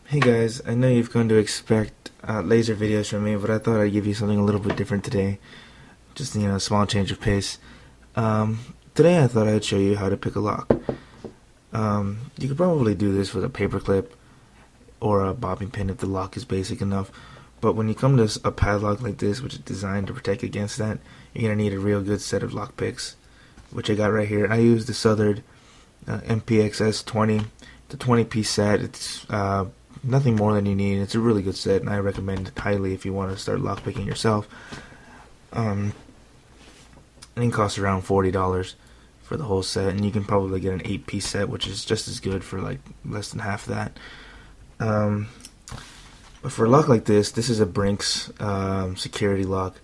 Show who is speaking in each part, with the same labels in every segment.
Speaker 1: Hey guys, I know you've come to expect laser videos from me, but I thought I'd give you something a little bit different today. Just, a small change of pace. Today I thought I'd show you how to pick a lock. You could probably do this with a paperclip or a bobbing pin if the lock is basic enough. But when you come to a padlock like this, which is designed to protect against that, you're going to need a real good set of lock picks, which I got right here. I use the Southern MPXS 20, the 20-piece set. It's nothing more than you need. It's a really good set, and I recommend it highly if you want to start lockpicking yourself. And it costs around $40 for the whole set, and you can probably get an 8-piece set, which is just as good for like less than half that. But for a lock like this is a Brinks security lock.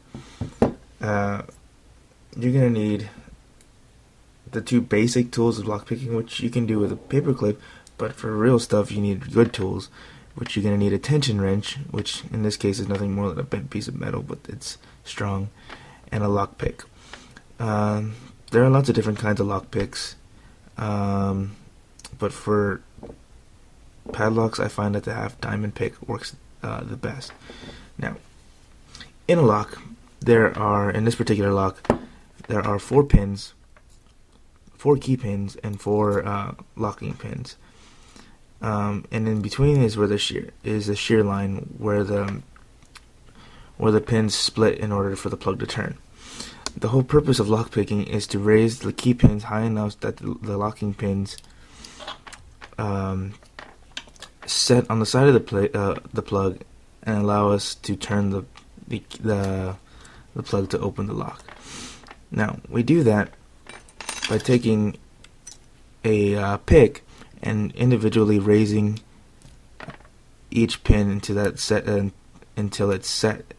Speaker 1: You're gonna need the two basic tools of lockpicking, which you can do with a paperclip, but for real stuff you need good tools, which you're going to need a tension wrench, which in this case is nothing more than a bent piece of metal, but it's strong, and a lockpick. There are lots of different kinds of lockpicks, but for padlocks I find that the half diamond pick works the best. Now, in a lock, in this particular lock, there are 4 pins, 4 key pins, and 4 locking pins. And in between is where the shear line where the pins split in order for the plug to turn. The whole purpose of lockpicking is to raise the key pins high enough that the locking pins set on the side of the plug and allow us to turn the plug to open the lock. Now we do that by taking a pick and individually raising each pin into that set until it's set.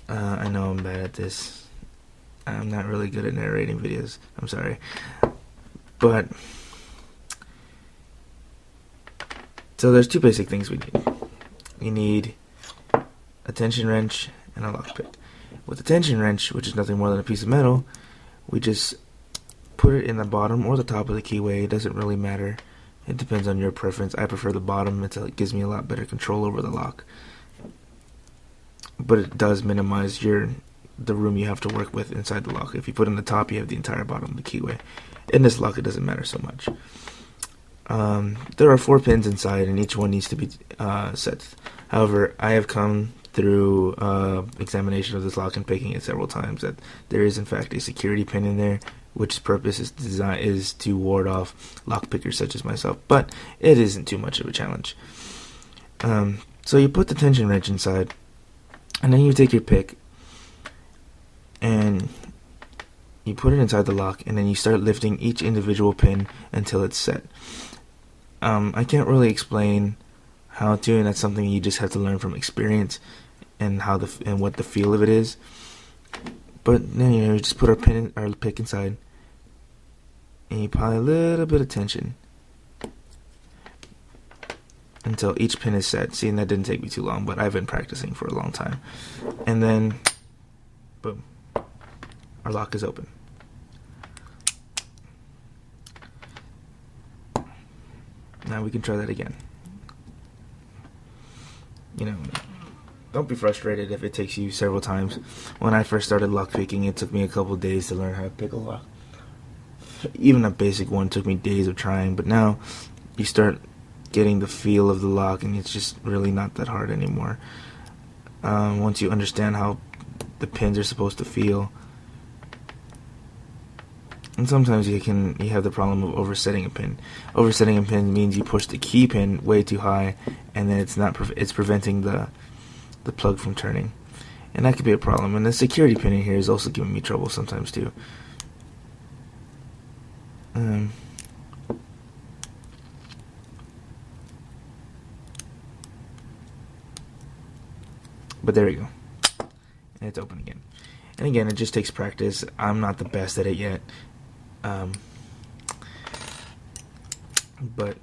Speaker 1: I know I'm bad at this. I'm not really good at narrating videos. I'm sorry. But so there's 2 basic things we need. You need a tension wrench and a lockpick. With the tension wrench, which is nothing more than a piece of metal, we just put it in the bottom or the top of the keyway. It doesn't really matter. It depends on your preference. I prefer the bottom. It gives me a lot better control over the lock. But it does minimize the room you have to work with inside the lock. If you put it in the top, you have the entire bottom of the keyway. In this lock, it doesn't matter so much. There are 4 pins inside, and each one needs to be set. However, I have come through examination of this lock and picking it several times that there is in fact a security pin in there, which purpose is to ward off lockpickers such as myself, but it isn't too much of a challenge. So you put the tension wrench inside, and then you take your pick and you put it inside the lock, and then you start lifting each individual pin until it's set. I can't really explain how to, and that's something you just have to learn from experience and what the feel of it is. But then you just put our pick inside, and you apply a little bit of tension until each pin is set. See, and that didn't take me too long, but I've been practicing for a long time. And then, boom, our lock is open. Now we can try that again. Don't be frustrated if it takes you several times. When I first started lockpicking, it took me a couple of days to learn how to pick a lock. Even a basic one took me days of trying, but now you start getting the feel of the lock, and it's just really not that hard anymore. Once you understand how the pins are supposed to feel. And sometimes you have the problem of oversetting a pin. Oversetting a pin means you push the key pin way too high, and then it's preventing the plug from turning, and that could be a problem. And the security pin in here is also giving me trouble sometimes too. But there we go, and it's open again. And again, it just takes practice. I'm not the best at it yet, but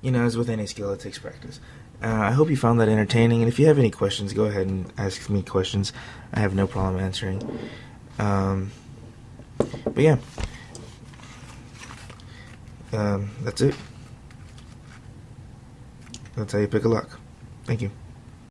Speaker 1: as with any skill, it takes practice. I hope you found that entertaining, and if you have any questions, go ahead and ask me questions. I have no problem answering. But yeah, that's it. That's how you pick a lock. Thank you.